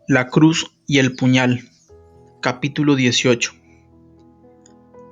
La cruz y el puñal. Capítulo 18.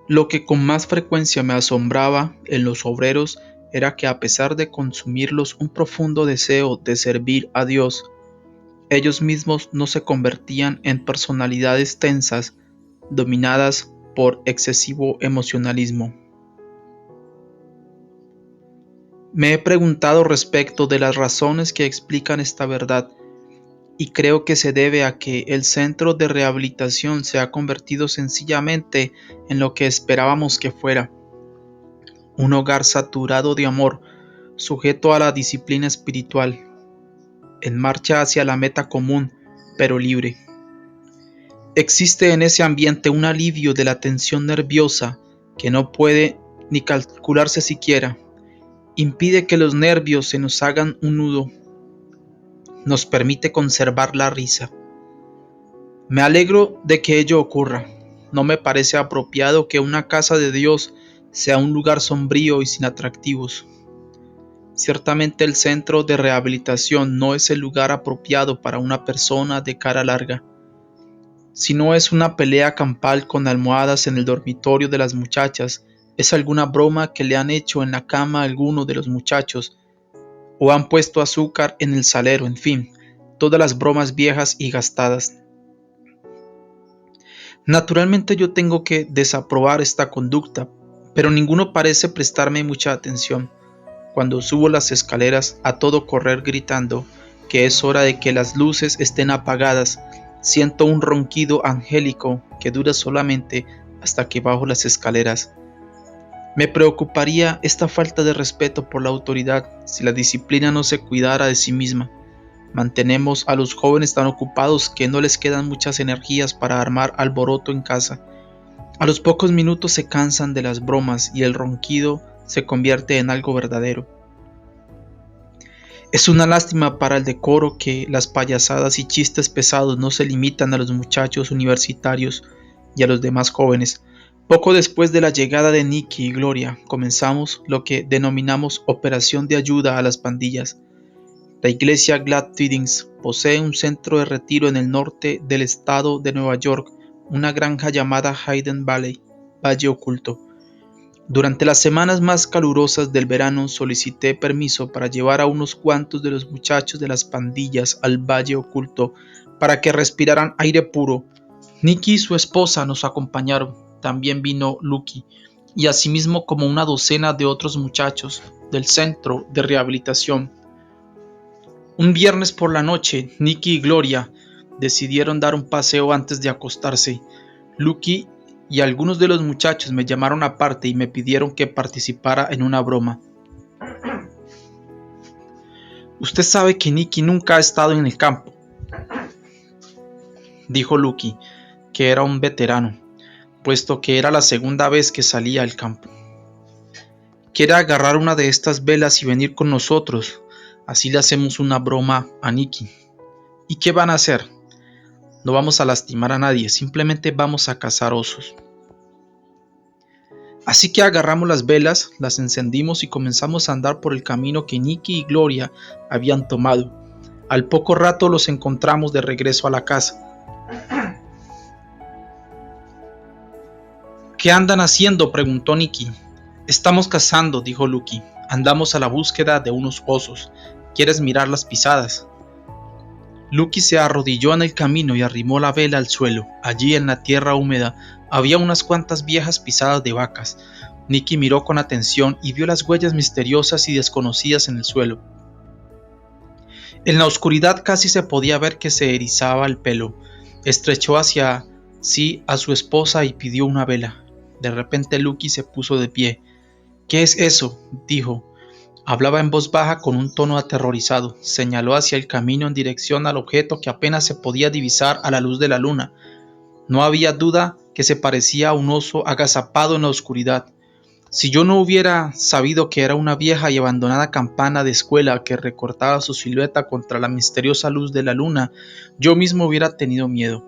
Lo que con más frecuencia me asombraba en los obreros era que, a pesar de consumirlos un profundo deseo de servir a Dios, ellos mismos no se convertían en personalidades tensas, dominadas por excesivo emocionalismo. Me he preguntado respecto de las razones que explican esta verdad, y creo que se debe a que el centro de rehabilitación se ha convertido sencillamente en lo que esperábamos que fuera: un hogar saturado de amor, sujeto a la disciplina espiritual, en marcha hacia la meta común, pero libre. Existe en ese ambiente un alivio de la tensión nerviosa que no puede ni calcularse siquiera. Impide que los nervios se nos hagan un nudo. Nos permite conservar la risa. Me alegro de que ello ocurra. No me parece apropiado que una casa de Dios sea un lugar sombrío y sin atractivos. Ciertamente el centro de rehabilitación no es el lugar apropiado para una persona de cara larga. Si no es una pelea campal con almohadas en el dormitorio de las muchachas, es alguna broma que le han hecho en la cama a alguno de los muchachos, o han puesto azúcar en el salero, en fin, todas las bromas viejas y gastadas. Naturalmente yo tengo que desaprobar esta conducta, pero ninguno parece prestarme mucha atención. Cuando subo las escaleras a todo correr gritando que es hora de que las luces estén apagadas, siento un ronquido angélico que dura solamente hasta que bajo las escaleras. Me preocuparía esta falta de respeto por la autoridad si la disciplina no se cuidara de sí misma. Mantenemos a los jóvenes tan ocupados que no les quedan muchas energías para armar alboroto en casa. A los pocos minutos se cansan de las bromas y el ronquido se convierte en algo verdadero. Es una lástima para el decoro que las payasadas y chistes pesados no se limitan a los muchachos universitarios y a los demás jóvenes. Poco después de la llegada de Nicky y Gloria, comenzamos lo que denominamos Operación de Ayuda a las Pandillas. La iglesia Glad Tidings posee un centro de retiro en el norte del estado de Nueva York, una granja llamada Hidden Valley, Valle Oculto. Durante las semanas más calurosas del verano solicité permiso para llevar a unos cuantos de los muchachos de las pandillas al Valle Oculto para que respiraran aire puro. Nicky y su esposa nos acompañaron, también vino Lucky, y asimismo como una docena de otros muchachos del centro de rehabilitación. Un viernes por la noche, Nicky y Gloria decidieron dar un paseo antes de acostarse. Lucky y algunos de los muchachos me llamaron aparte y me pidieron que participara en una broma. «Usted sabe que Nicky nunca ha estado en el campo», dijo Lucky, que era un veterano, puesto que era la segunda vez que salía al campo. «¿Quiere agarrar una de estas velas y venir con nosotros? Así le hacemos una broma a Nicky». «¿Y qué van a hacer?» «No vamos a lastimar a nadie, simplemente vamos a cazar osos». Así que agarramos las velas, las encendimos y comenzamos a andar por el camino que Nicky y Gloria habían tomado. Al poco rato los encontramos de regreso a la casa. «¿Qué andan haciendo?», preguntó Nicky. «Estamos cazando», dijo Lucky. «Andamos a la búsqueda de unos osos. ¿Quieres mirar las pisadas?». Lucky se arrodilló en el camino y arrimó la vela al suelo. Allí, en la tierra húmeda, había unas cuantas viejas pisadas de vacas. Nicky miró con atención y vio las huellas misteriosas y desconocidas en el suelo. En la oscuridad casi se podía ver que se erizaba el pelo. Estrechó hacia sí a su esposa y pidió una vela. De repente Lucky se puso de pie. «¿Qué es eso?», dijo. Hablaba en voz baja con un tono aterrorizado. Señaló hacia el camino en dirección al objeto que apenas se podía divisar a la luz de la luna. No había duda que se parecía a un oso agazapado en la oscuridad. Si yo no hubiera sabido que era una vieja y abandonada campana de escuela que recortaba su silueta contra la misteriosa luz de la luna, yo mismo hubiera tenido miedo.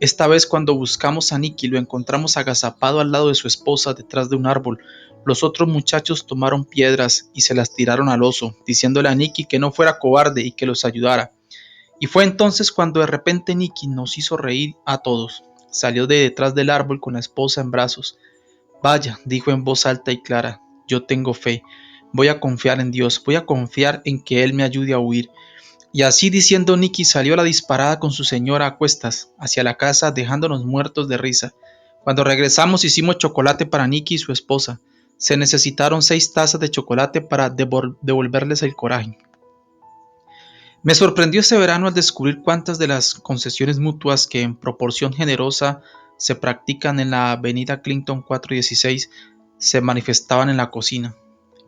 Esta vez, cuando buscamos a Nicky, lo encontramos agazapado al lado de su esposa detrás de un árbol. Los otros muchachos tomaron piedras y se las tiraron al oso, diciéndole a Nicky que no fuera cobarde y que los ayudara. Y fue entonces cuando de repente Nicky nos hizo reír a todos. Salió de detrás del árbol con la esposa en brazos. Vaya, dijo en voz alta y clara, yo tengo fe. Voy a confiar en Dios, voy a confiar en que Él me ayude a huir. Y así diciendo, Nicky salió a la disparada con su señora a cuestas hacia la casa, dejándonos muertos de risa. Cuando regresamos hicimos chocolate para Nicky y su esposa. Se necesitaron 6 tazas de chocolate para devolverles el coraje. Me sorprendió este verano al descubrir cuántas de las concesiones mutuas que en proporción generosa se practican en la avenida Clinton 416 se manifestaban en la cocina.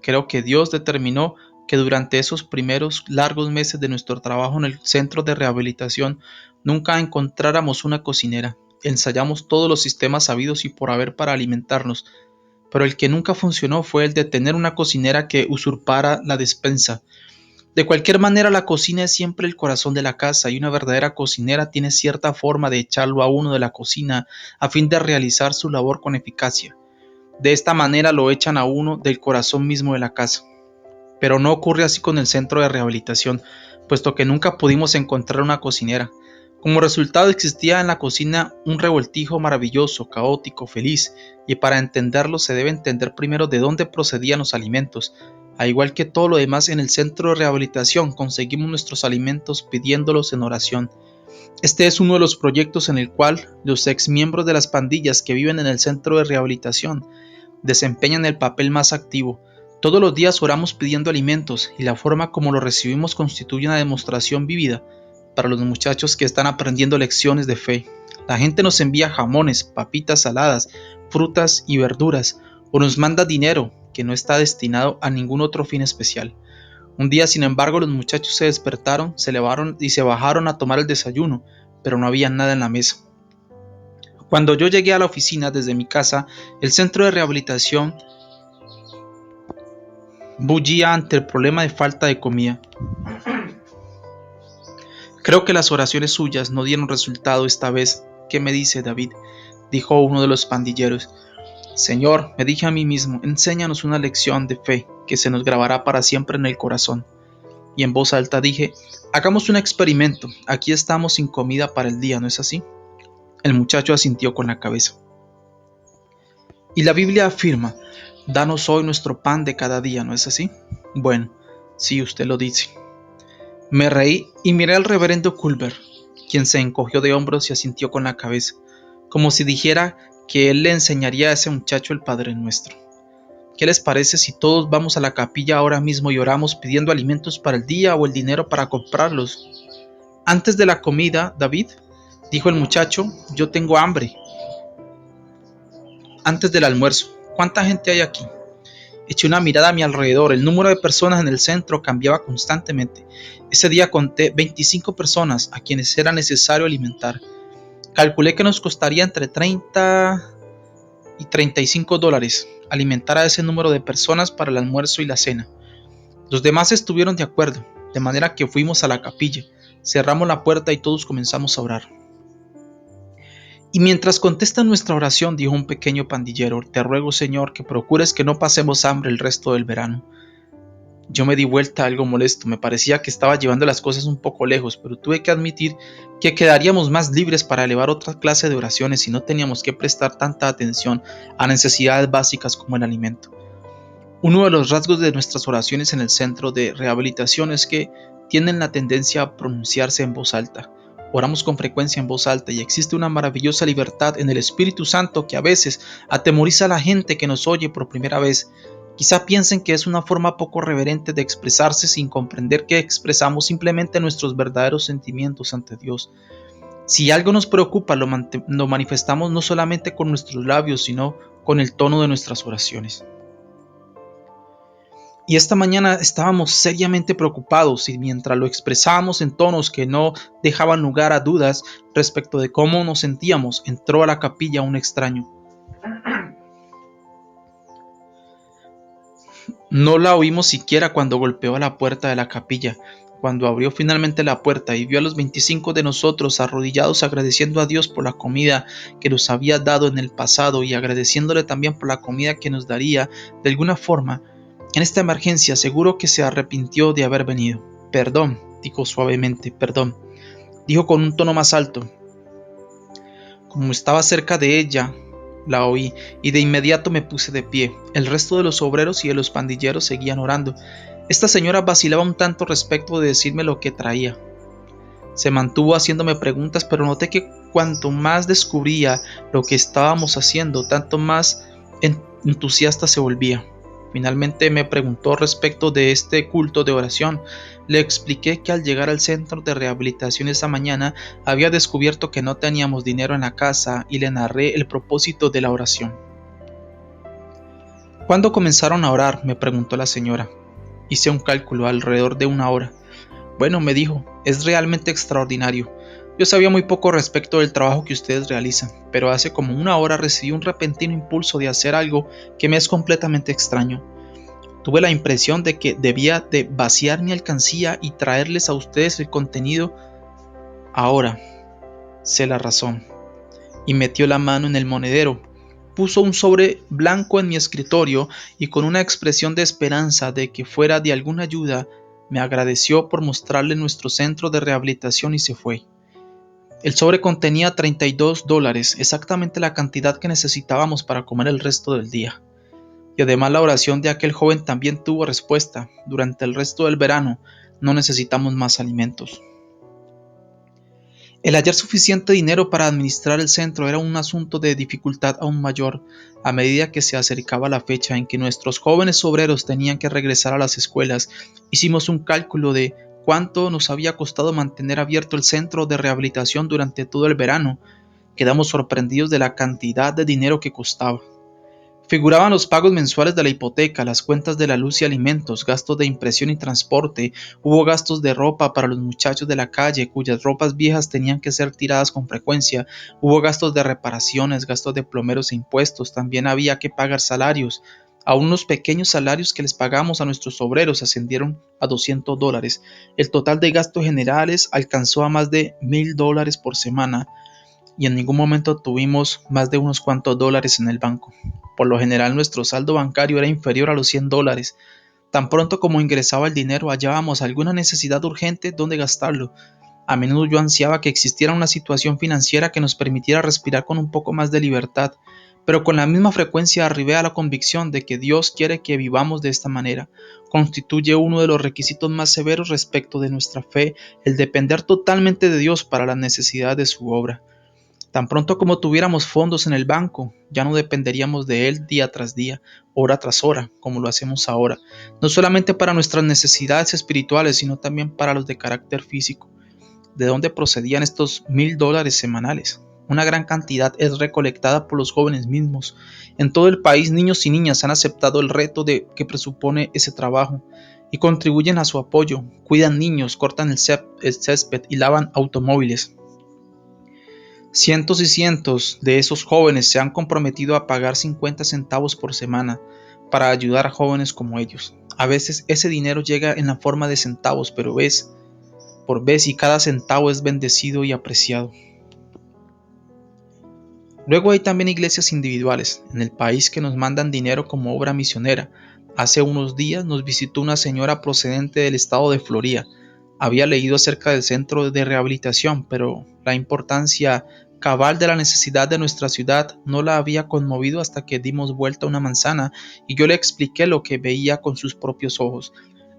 Creo que Dios determinó que durante esos primeros largos meses de nuestro trabajo en el centro de rehabilitación nunca encontráramos una cocinera. Ensayamos todos los sistemas sabidos y por haber para alimentarnos, pero el que nunca funcionó fue el de tener una cocinera que usurpara la despensa. De cualquier manera, la cocina es siempre el corazón de la casa y una verdadera cocinera tiene cierta forma de echarlo a uno de la cocina a fin de realizar su labor con eficacia. De esta manera lo echan a uno del corazón mismo de la casa. Pero no ocurre así con el centro de rehabilitación, puesto que nunca pudimos encontrar una cocinera. Como resultado existía en la cocina un revoltijo maravilloso, caótico, feliz, y para entenderlo se debe entender primero de dónde procedían los alimentos. Al igual que todo lo demás en el centro de rehabilitación, conseguimos nuestros alimentos pidiéndolos en oración. Este es uno de los proyectos en el cual los ex miembros de las pandillas que viven en el centro de rehabilitación desempeñan el papel más activo. Todos los días oramos pidiendo alimentos y la forma como lo recibimos constituye una demostración vívida para los muchachos que están aprendiendo lecciones de fe. La gente nos envía jamones, papitas saladas, frutas y verduras, o nos manda dinero que no está destinado a ningún otro fin especial. Un día, sin embargo, los muchachos se despertaron, se elevaron y se bajaron a tomar el desayuno, pero no había nada en la mesa. Cuando yo llegué a la oficina desde mi casa, el centro de rehabilitación bullía ante el problema de falta de comida. Creo que las oraciones suyas no dieron resultado esta vez. ¿Qué me dice David?, dijo uno de los pandilleros. Señor, me dije a mí mismo, enséñanos una lección de fe que se nos grabará para siempre en el corazón. Y en voz alta dije, hagamos un experimento, aquí estamos sin comida para el día, ¿no es así? El muchacho asintió con la cabeza. Y la Biblia afirma, danos hoy nuestro pan de cada día, ¿no es así? Bueno, sí, usted lo dice. Me reí y miré al reverendo Culver, quien se encogió de hombros y asintió con la cabeza, como si dijera que él le enseñaría a ese muchacho el Padre Nuestro. ¿Qué les parece si todos vamos a la capilla ahora mismo y oramos pidiendo alimentos para el día o el dinero para comprarlos? Antes de la comida, David, dijo el muchacho, yo tengo hambre. Antes del almuerzo, ¿cuánta gente hay aquí? Eché una mirada a mi alrededor. El número de personas en el centro cambiaba constantemente. Ese día conté 25 personas a quienes era necesario alimentar. Calculé que nos costaría entre 30 y 35 dólares alimentar a ese número de personas para el almuerzo y la cena. Los demás estuvieron de acuerdo, de manera que fuimos a la capilla, cerramos la puerta y todos comenzamos a orar. Y mientras contesta nuestra oración, dijo un pequeño pandillero, te ruego, Señor, que procures que no pasemos hambre el resto del verano. Yo me di vuelta algo molesto, me parecía que estaba llevando las cosas un poco lejos, pero tuve que admitir que quedaríamos más libres para elevar otra clase de oraciones si no teníamos que prestar tanta atención a necesidades básicas como el alimento. Uno de los rasgos de nuestras oraciones en el centro de rehabilitación es que tienen la tendencia a pronunciarse en voz alta. Oramos con frecuencia en voz alta y existe una maravillosa libertad en el Espíritu Santo que a veces atemoriza a la gente que nos oye por primera vez. Quizá piensen que es una forma poco reverente de expresarse sin comprender que expresamos simplemente nuestros verdaderos sentimientos ante Dios. Si algo nos preocupa, lo manifestamos no solamente con nuestros labios, sino con el tono de nuestras oraciones. Y esta mañana estábamos seriamente preocupados y mientras lo expresábamos en tonos que no dejaban lugar a dudas respecto de cómo nos sentíamos, entró a la capilla un extraño. No la oímos siquiera cuando golpeó a la puerta de la capilla. Cuando abrió finalmente la puerta y vio a los 25 de nosotros arrodillados agradeciendo a Dios por la comida que nos había dado en el pasado y agradeciéndole también por la comida que nos daría de alguna forma, en esta emergencia seguro que se arrepintió de haber venido. Perdón, dijo suavemente, perdón. dijo con un tono más alto. Como estaba cerca de ella, la oí y de inmediato me puse de pie. El resto de los obreros y de los pandilleros seguían orando. Esta señora vacilaba un tanto respecto de decirme lo que traía. Se mantuvo haciéndome preguntas, pero noté que cuanto más descubría lo que estábamos haciendo, tanto más entusiasta se volvía. Finalmente me preguntó respecto de este culto de oración. Le expliqué que al llegar al centro de rehabilitación esa mañana había descubierto que no teníamos dinero en la casa y le narré el propósito de la oración. ¿Cuándo comenzaron a orar?, me preguntó la señora. Hice un cálculo alrededor de una hora. Bueno, me dijo, es realmente extraordinario. Yo sabía muy poco respecto del trabajo que ustedes realizan, pero hace como una hora recibí un repentino impulso de hacer algo que me es completamente extraño. Tuve la impresión de que debía de vaciar mi alcancía y traerles a ustedes el contenido. Ahora sé la razón. Y metió la mano en el monedero. Puso un sobre blanco en mi escritorio y con una expresión de esperanza de que fuera de alguna ayuda, me agradeció por mostrarle nuestro centro de rehabilitación y se fue. El sobre contenía $32, exactamente la cantidad que necesitábamos para comer el resto del día. Y además la oración de aquel joven también tuvo respuesta. Durante el resto del verano no necesitamos más alimentos. El hallar suficiente dinero para administrar el centro era un asunto de dificultad aún mayor. A medida que se acercaba la fecha en que nuestros jóvenes obreros tenían que regresar a las escuelas, hicimos un cálculo de cuánto nos había costado mantener abierto el centro de rehabilitación durante todo el verano. Quedamos sorprendidos de la cantidad de dinero que costaba. Figuraban los pagos mensuales de la hipoteca, las cuentas de la luz y alimentos, gastos de impresión y transporte. Hubo gastos de ropa para los muchachos de la calle, cuyas ropas viejas tenían que ser tiradas con frecuencia. Hubo gastos de reparaciones, gastos de plomeros e impuestos. También había que pagar salarios. Aún los pequeños salarios que les pagamos a nuestros obreros ascendieron a $200. El total de gastos generales alcanzó a más de $1,000 por semana y en ningún momento tuvimos más de unos cuantos dólares en el banco. Por lo general nuestro saldo bancario era inferior a los $100. Tan pronto como ingresaba el dinero hallábamos alguna necesidad urgente donde gastarlo. A menudo yo ansiaba que existiera una situación financiera que nos permitiera respirar con un poco más de libertad, pero con la misma frecuencia arribé a la convicción de que Dios quiere que vivamos de esta manera. Constituye uno de los requisitos más severos respecto de nuestra fe el depender totalmente de Dios para las necesidades de su obra. Tan pronto como tuviéramos fondos en el banco, ya no dependeríamos de él día tras día, hora tras hora, como lo hacemos ahora, no solamente para nuestras necesidades espirituales, sino también para los de carácter físico. ¿De dónde procedían estos $1,000 semanales? Una gran cantidad es recolectada por los jóvenes mismos. En todo el país, niños y niñas han aceptado el reto que presupone ese trabajo y contribuyen a su apoyo. Cuidan niños, cortan el césped y lavan automóviles. Cientos y cientos de esos jóvenes se han comprometido a pagar 50 centavos por semana para ayudar a jóvenes como ellos. A veces ese dinero llega en la forma de centavos, pero vez por vez y cada centavo es bendecido y apreciado. Luego hay también iglesias individuales en el país que nos mandan dinero como obra misionera. Hace unos días nos visitó una señora procedente del estado de Florida. Había leído acerca del centro de rehabilitación, pero la importancia cabal de la necesidad de nuestra ciudad no la había conmovido hasta que dimos vuelta a una manzana y yo le expliqué lo que veía con sus propios ojos.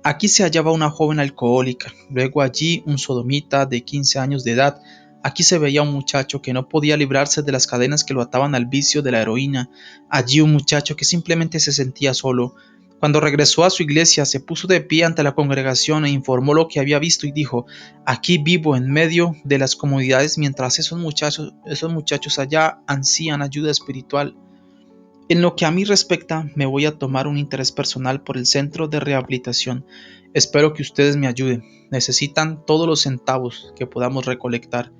Aquí se hallaba una joven alcohólica, luego allí un sodomita de 15 años de edad. Aquí se veía un muchacho que no podía librarse de las cadenas que lo ataban al vicio de la heroína. Allí un muchacho que simplemente se sentía solo. Cuando regresó a su iglesia, se puso de pie ante la congregación e informó lo que había visto y dijo: aquí vivo en medio de las comodidades mientras esos muchachos allá ansían ayuda espiritual. En lo que a mí respecta, me voy a tomar un interés personal por el centro de rehabilitación. Espero que ustedes me ayuden. Necesitan todos los centavos que podamos recolectar.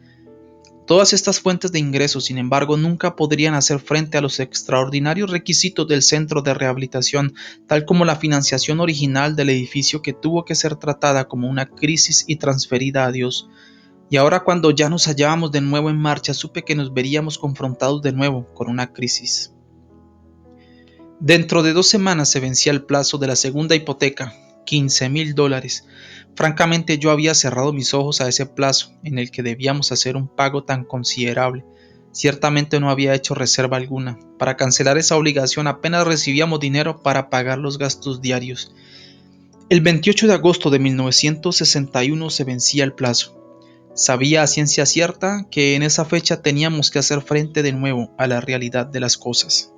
Todas estas fuentes de ingresos, sin embargo, nunca podrían hacer frente a los extraordinarios requisitos del centro de rehabilitación, tal como la financiación original del edificio que tuvo que ser tratada como una crisis y transferida a Dios. Y ahora, cuando ya nos hallábamos de nuevo en marcha, supe que nos veríamos confrontados de nuevo con una crisis. Dentro de 2 semanas se vencía el plazo de la segunda hipoteca. $15,000. Francamente, yo había cerrado mis ojos a ese plazo en el que debíamos hacer un pago tan considerable. Ciertamente no había hecho reserva alguna. Para cancelar esa obligación apenas recibíamos dinero para pagar los gastos diarios. El 28 de agosto de 1961 se vencía el plazo. Sabía a ciencia cierta que en esa fecha teníamos que hacer frente de nuevo a la realidad de las cosas.